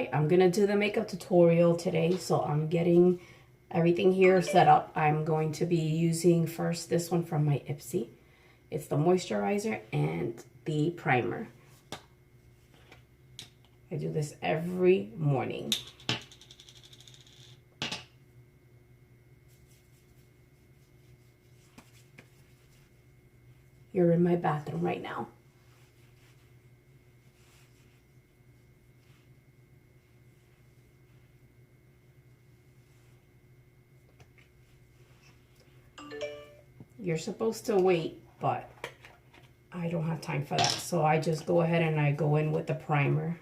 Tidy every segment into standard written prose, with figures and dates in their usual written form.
Hi, I'm gonna do the makeup tutorial today, so I'm getting everything here set up. I'm going to be using first this one from my Ipsy. It's the moisturizer and the primer. I do this every morning. You're in my bathroom right now. You're supposed to wait, but I don't have time for that. So I just go ahead and I go in with the primer.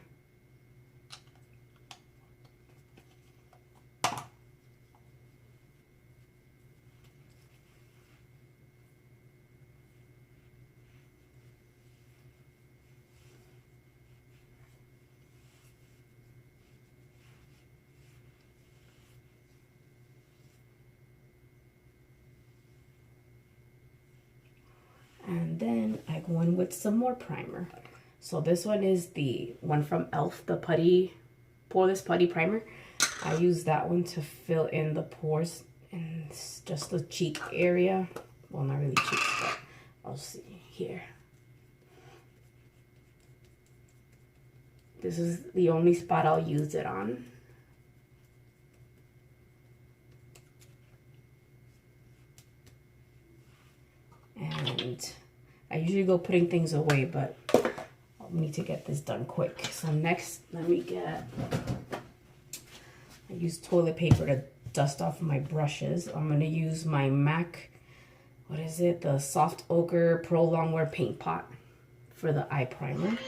And then I go in with some more primer. So this one is the one from e.l.f., the Poreless Putty Primer. I use that one to fill in the pores and just the cheek area. Well, not really cheeks, but I'll see here. This is the only spot I'll use it on. And I usually go putting things away, but I'll need to get this done quick. So next, I use toilet paper to dust off my brushes. I'm gonna use my MAC, what is it? The Soft Ochre Pro Longwear Paint Pot for the eye primer.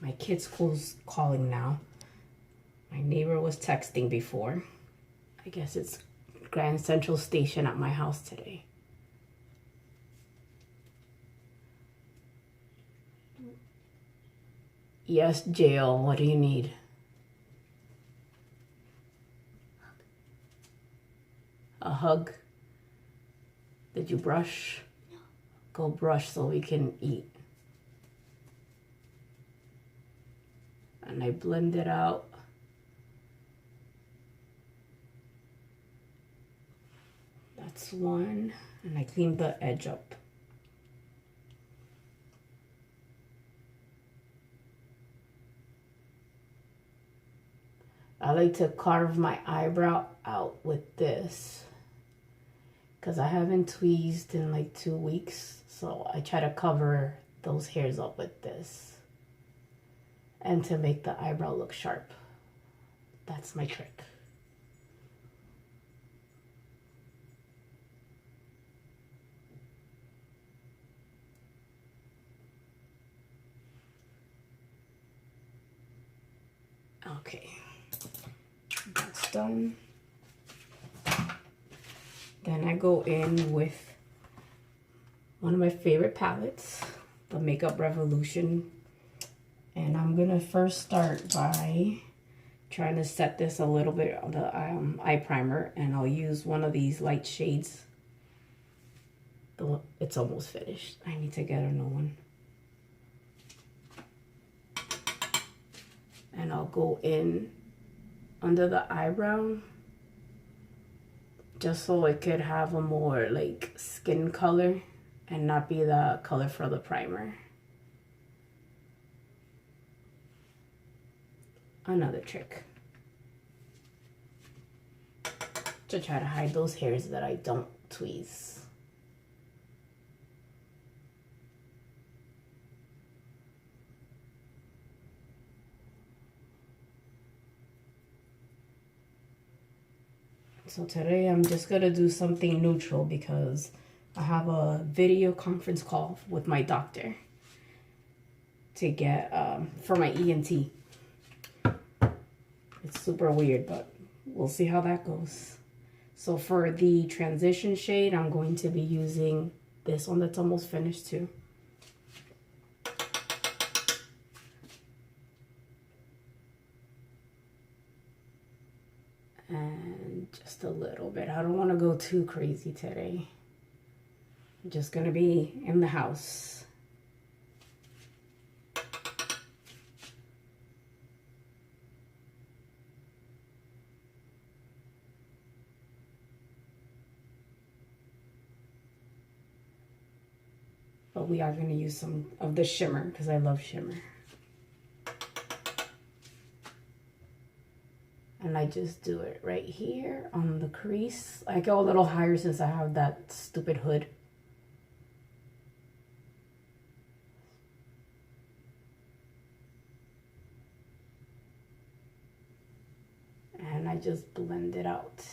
My kid's school's calling now. My neighbor was texting before. I guess it's Grand Central Station at my house today. Yes, Jail, what do you need? A hug? Did you brush? No. Go brush so we can eat. And I blend it out. That's one. And I clean the edge up. I like to carve my eyebrow out with this because I haven't tweezed in like 2 weeks. So I try to cover those hairs up with this and to make the eyebrow look sharp. That's my trick. Okay, that's done. Then I go in with one of my favorite palettes, the Makeup Revolution. And I'm gonna first start by trying to set this a little bit on the eye primer, and I'll use one of these light shades. It's almost finished. I need to get a new one. And I'll go in under the eyebrow just so it could have a more like skin color and not be the color for the primer. Another trick to try to hide those hairs that I don't tweeze. So today I'm just gonna do something neutral because I have a video conference call with my doctor to get for my ENT. It's super weird, but we'll see how that goes. So for the transition shade, I'm going to be using this one that's almost finished too. And just a little bit. I don't want to go too crazy today. I'm just going to be in the house. But we are going to use some of the shimmer because I love shimmer. And I just do it right here on the crease. I go a little higher since I have that stupid hood. And I just blend it out.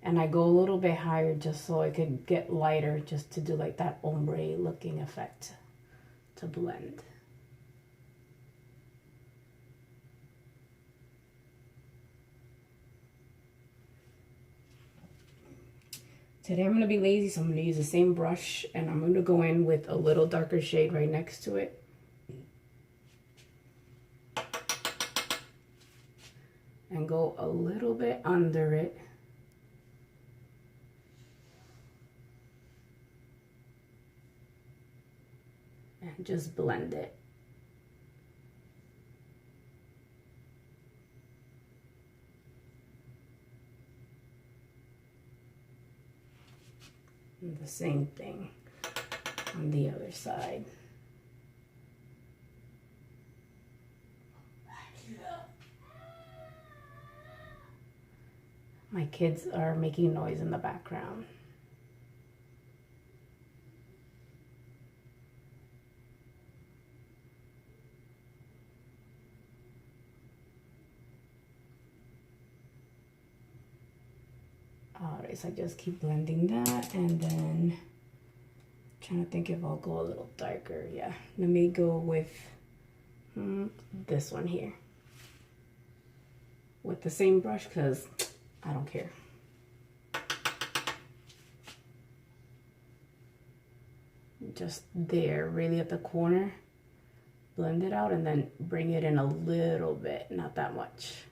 And I go a little bit higher just so it could get lighter, just to do like that ombre looking effect to blend. Today I'm going to be lazy, so I'm going to use the same brush and I'm going to go in with a little darker shade right next to it. And go a little bit under it. And just blend it. And the same thing on the other side. My kids are making noise in the background. Alright, so I just keep blending that, and then trying to think if I'll go a little darker. Yeah, let me go with this one here with the same brush because I don't care. Just there, really at the corner, blend it out and then bring it in a little bit, not that much.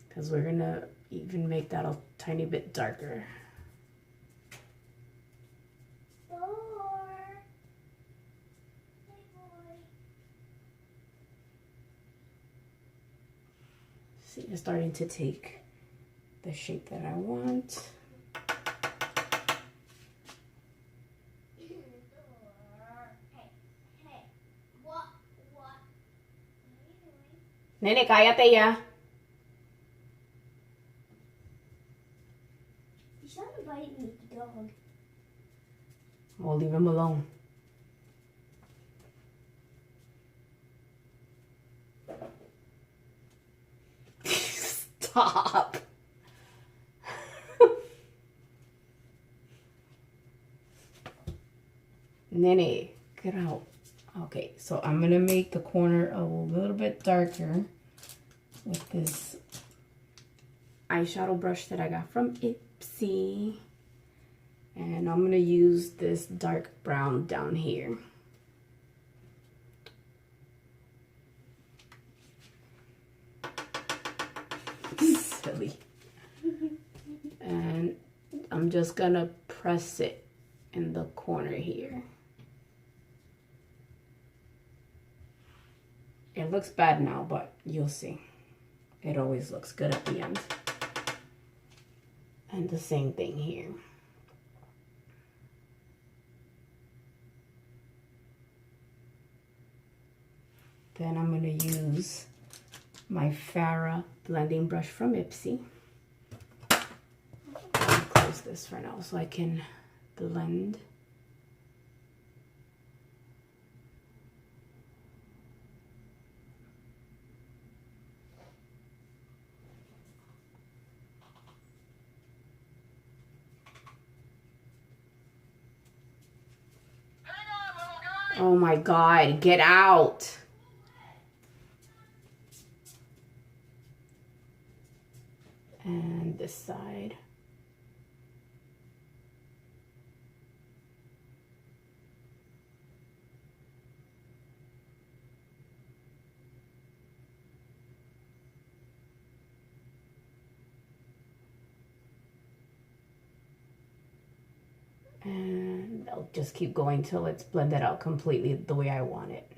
Because we're gonna even make that a tiny bit darker. See, it's starting to take the shape that I want. Nene, cállate ya. He's not inviting me, the dog. Well, leave him alone. Stop. Nene, get out. Okay, so I'm gonna make the corner a little bit darker with this eyeshadow brush that I got from Ipsy. And I'm gonna use this dark brown down here. Silly. And I'm just gonna press it in the corner here. It looks bad now, but you'll see. It always looks good at the end. And the same thing here. Then I'm going to use my Farrah blending brush from Ipsy. I'll close this for now so I can blend. Oh my God, get out. And this side. And I'll just keep going till it's blended out completely the way I want it.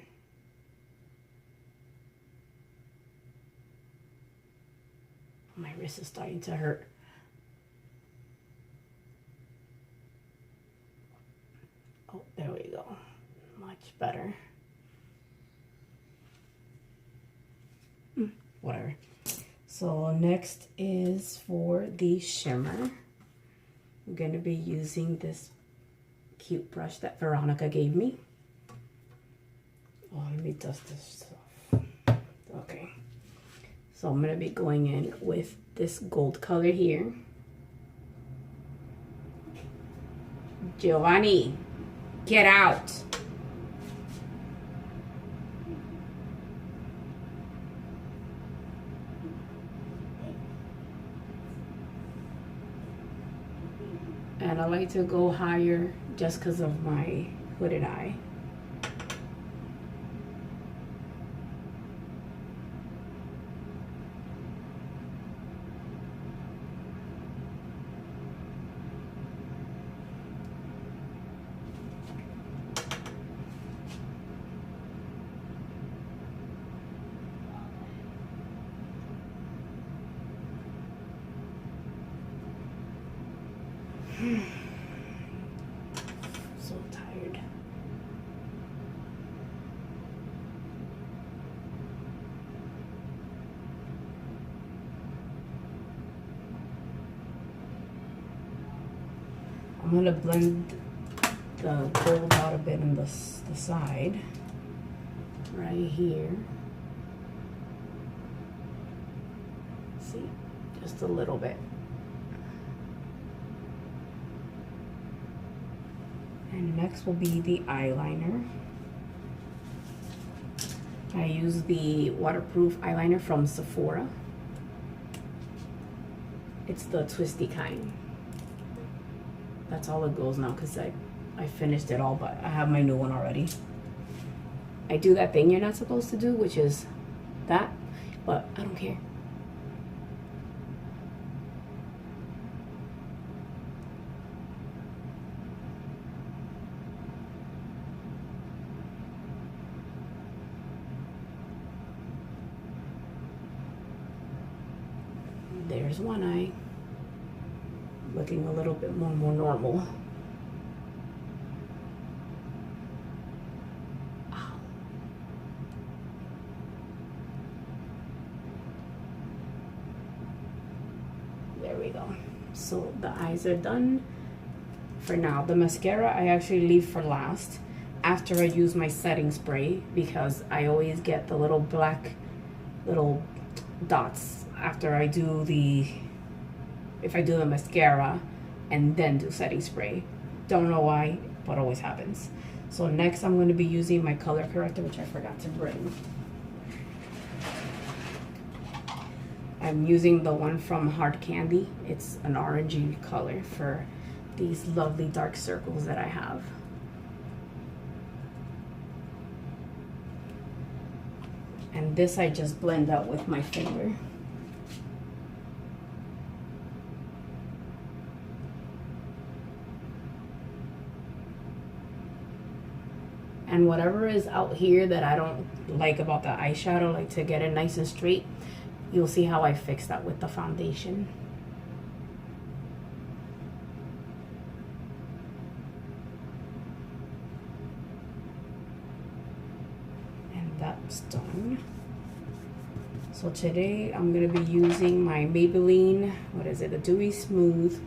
My wrist is starting to hurt. There we go. Much better. Whatever. So next is for the shimmer. I'm going to be using this cute brush that Veronica gave me. Oh, let me dust this off. Okay. So I'm going to be going in with this gold color here. Giovanni, get out. And I like to go higher just because of my hooded eye. So tired. I'm gonna blend the gold out a bit in the side, right here. See, just a little bit. And next will be the eyeliner. I use the waterproof eyeliner from Sephora. It's the twisty kind. That's all it goes now because I finished it all, but I have my new one already. I do that thing you're not supposed to do, which is that, but I don't care. There's one eye, looking a little bit more normal. Ow. There we go. So the eyes are done for now. The mascara I actually leave for last after I use my setting spray because I always get the little black little dots after I do if I do the mascara and then do setting spray. Don't know why, but always happens. So next I'm going to be using my color corrector, which I forgot to bring. I'm using the one from Hard Candy. It's an orangey color for these lovely dark circles that I have. And this I just blend out with my finger. And whatever is out here that I don't like about the eyeshadow, like to get it nice and straight, you'll see how I fix that with the foundation. And that's done. So today I'm going to be using my Maybelline, what is it, the Dewy Smooth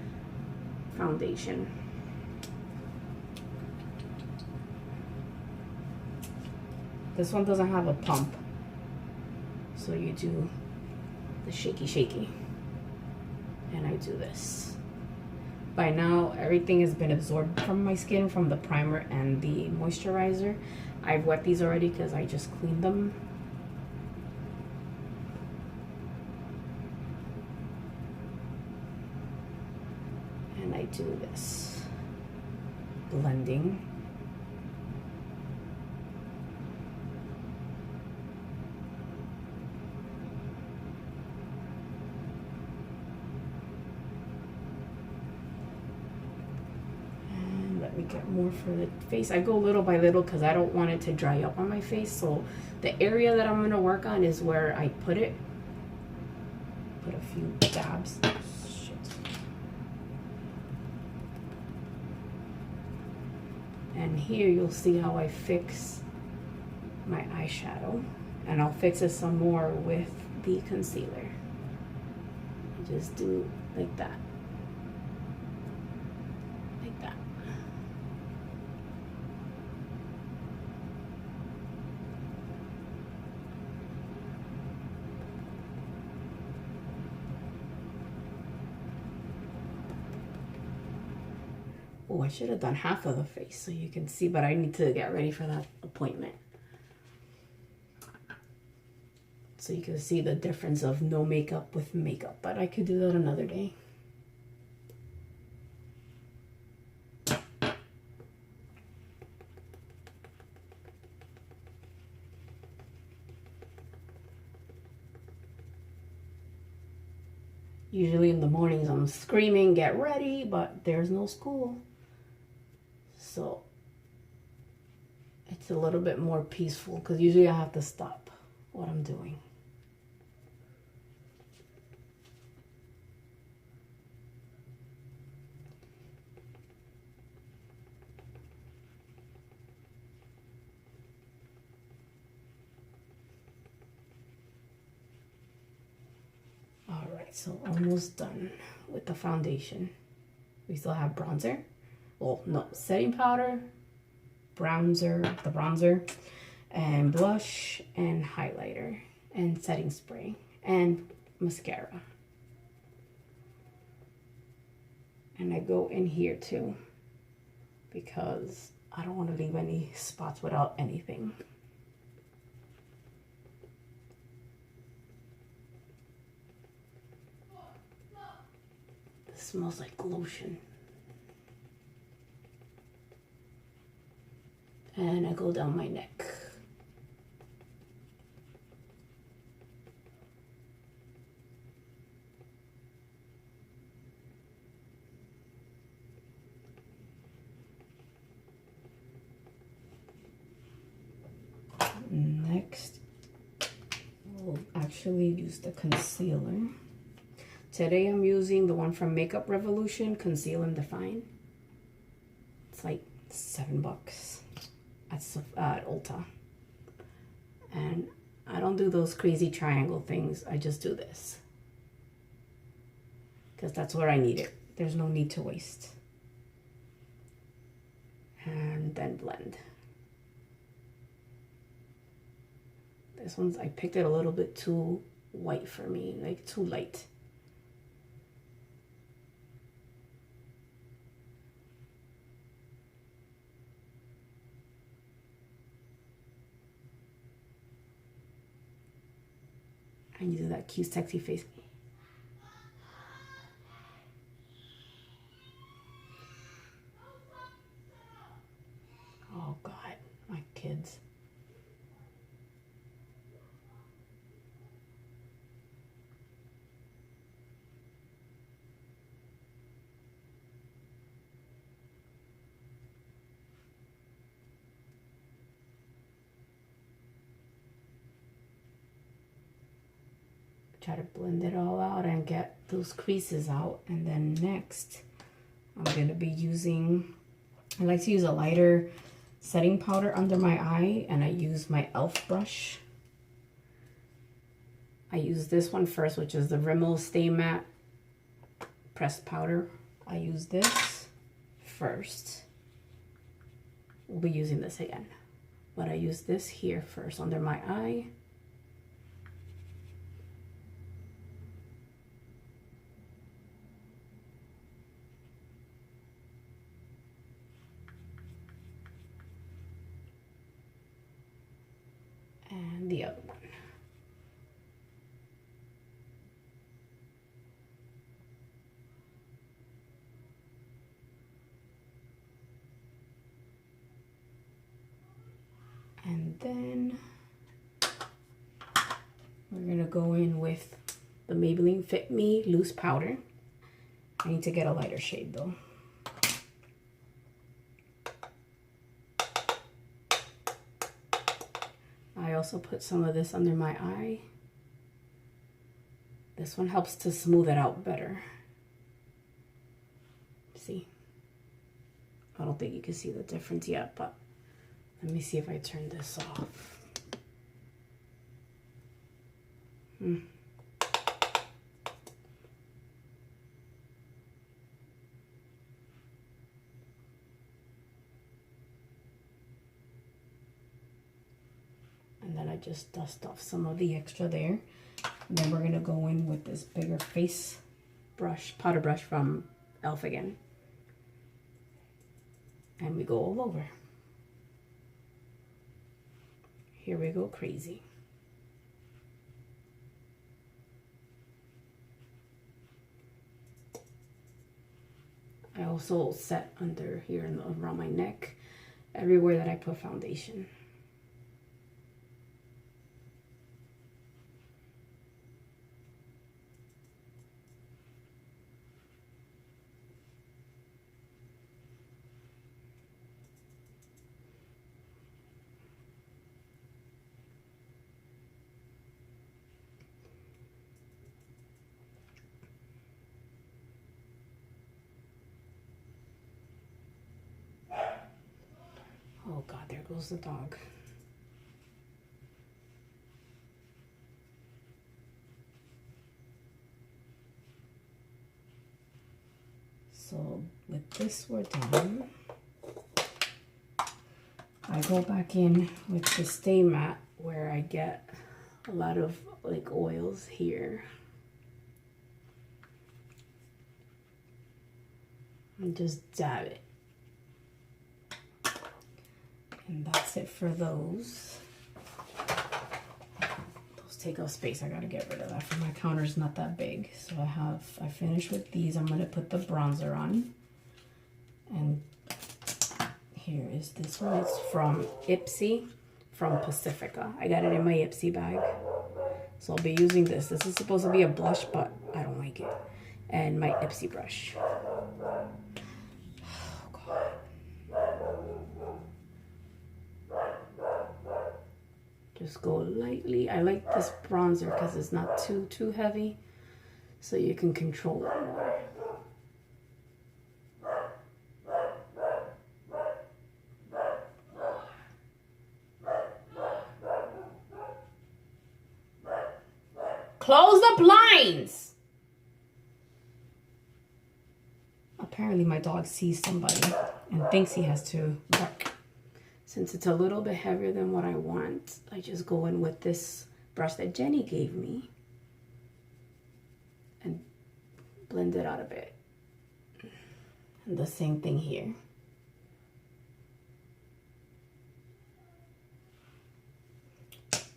foundation. This one doesn't have a pump, so you do the shaky, and I do this. By now, everything has been absorbed from my skin, from the primer and the moisturizer. I've wet these already because I just cleaned them. And I do this blending. We get more for the face. I go little by little because I don't want it to dry up on my face. So the area that I'm going to work on is where I put it. Put a few dabs. Shit. And here you'll see how I fix my eyeshadow. And I'll fix it some more with the concealer. Just do like that. Like that. Oh, I should have done half of the face so you can see, but I need to get ready for that appointment. So you can see the difference of no makeup with makeup, but I could do that another day. Usually in the mornings I'm screaming, get ready, but there's no school. So it's a little bit more peaceful because usually I have to stop what I'm doing. All right, so almost done with the foundation. We still have bronzer. Well, no, setting powder, the bronzer, and blush, and highlighter, and setting spray, and mascara. And I go in here too, because I don't want to leave any spots without anything. This smells like lotion. And I go down my neck. Next, we'll actually use the concealer. Today I'm using the one from Makeup Revolution, Conceal and Define. It's like $7 at Ulta. And I don't do those crazy triangle things. I just do this. Because that's where I need it. There's no need to waste. And then blend. This one's, I picked it a little bit too white for me, like too light. And you do that cute, sexy face. Oh God, my kids. Try to blend it all out and get those creases out. And then next, I'm going to be using, I like to use a lighter setting powder under my eye, and I use my e.l.f. brush. I use this one first, which is the Rimmel Stay Matte pressed powder. I use this first. We'll be using this again, but I use this here first under my eye. And the other one. And then we're gonna go in with the Maybelline Fit Me loose powder. I need to get a lighter shade though. I also put some of this under my eye. This one helps to smooth it out better. See? I don't think you can see the difference yet, but let me see if I turn this off. And then I just dust off some of the extra there. And then we're gonna go in with this bigger face brush, powder brush from e.l.f. again. And we go all over. Here we go crazy. I also set under here and around my neck, everywhere that I put foundation. Oh God, there goes the dog. So with this we're done. I go back in with the Stay Matte where I get a lot of like oils here. And just dab it. And that's it for those. Those take up space. I gotta get rid of that for my counter's not that big. So I finished with these. I'm gonna put the bronzer on. And here is this one. It's from Ipsy, from Pacifica. I got it in my Ipsy bag. So I'll be using this. This is supposed to be a blush, but I don't like it. And my Ipsy brush. Just go lightly. I like this bronzer because it's not too heavy, so you can control it more. Close the blinds! Apparently my dog sees somebody and thinks he has to bark. Since it's a little bit heavier than what I want, I just go in with this brush that Jenny gave me and blend it out a bit. And the same thing here.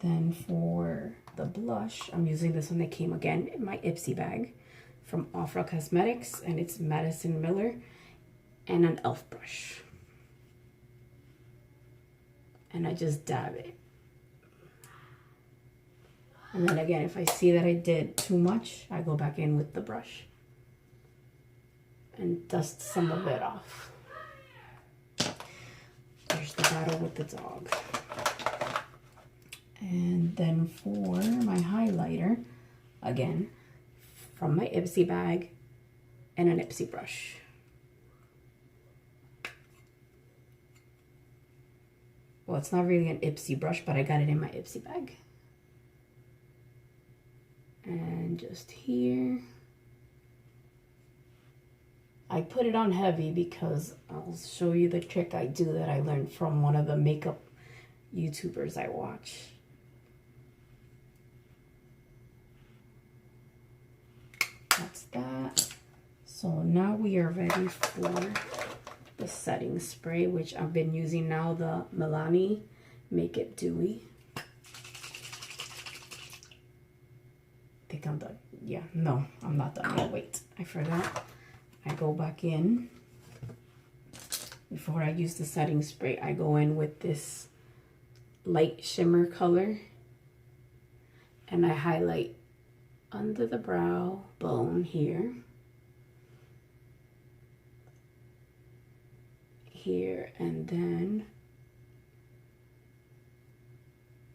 Then for the blush, I'm using this one that came again in my Ipsy bag from Ofra Cosmetics, and it's Madison Miller and an e.l.f. brush. And I just dab it. And then again, if I see that I did too much, I go back in with the brush and dust some of it off. There's the battle with the dog. And then for my highlighter, again, from my Ipsy bag and an Ipsy brush. Well, it's not really an Ipsy brush, but I got it in my Ipsy bag. And just here. I put it on heavy because I'll show you the trick I do that I learned from one of the makeup YouTubers I watch. That's that. So now we are ready for the setting spray, which I've been using now, the Milani Make It Dewy. I think I'm done. Yeah, no, I'm not done yet. Wait, I forgot. I go back in. Before I use the setting spray, I go in with this light shimmer color. And I highlight under the brow bone here. Here and then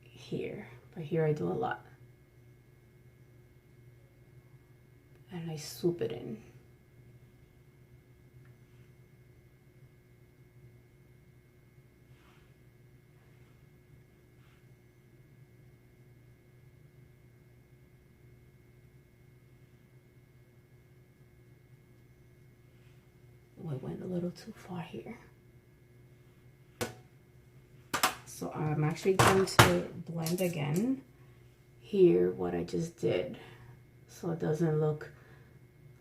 here, but here I do a lot, and I swoop it in. little too far here. So I'm actually going to blend again here what I just did, so it doesn't look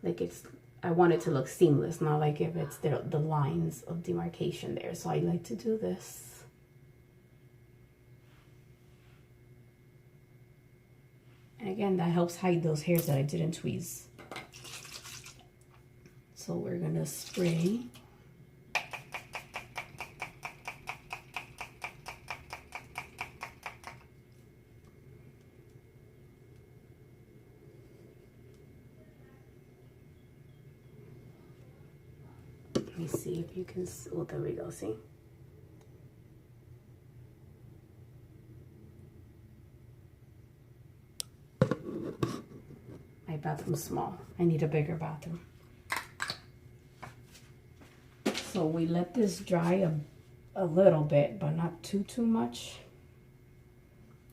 like it's, I want it to look seamless, not like if it's the lines of demarcation there. So I like to do this. And again, that helps hide those hairs that I didn't tweeze. So we're gonna spray. Let me see if you can, oh, there we go, see? My bathroom's small. I need a bigger bathroom. So we let this dry a little bit, but not too much,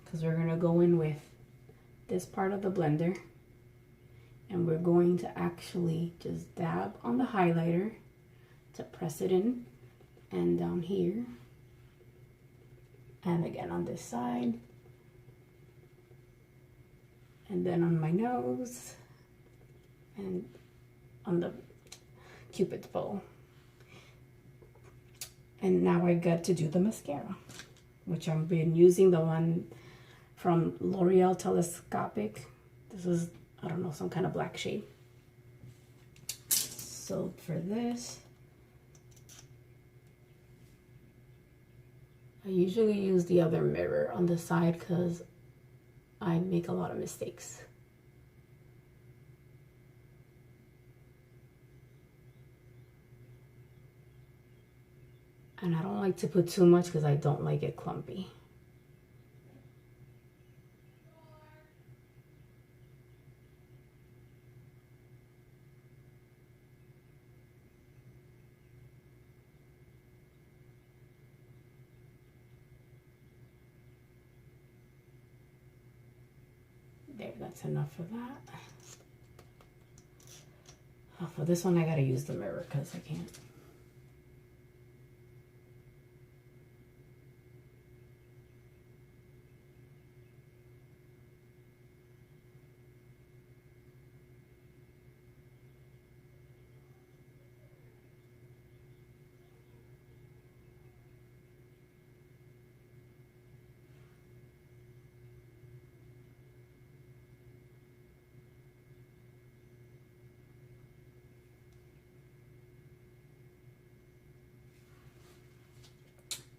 because we're gonna go in with this part of the blender, and we're going to actually just dab on the highlighter to press it in, and down here, and again on this side, and then on my nose, and on the Cupid's bow. And now I got to do the mascara, which I've been using the one from L'Oreal Telescopic. This is, I don't know, some kind of black shade. So for this, I usually use the other mirror on the side because I make a lot of mistakes. And I don't like to put too much because I don't like it clumpy. There, that's enough for that. Oh, for this one, I gotta use the mirror because I can't.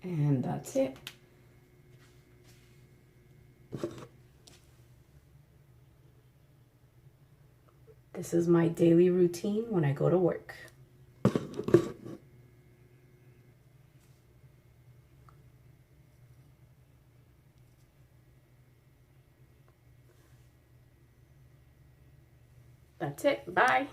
And that's it. This is my daily routine when I go to work. That's it. Bye.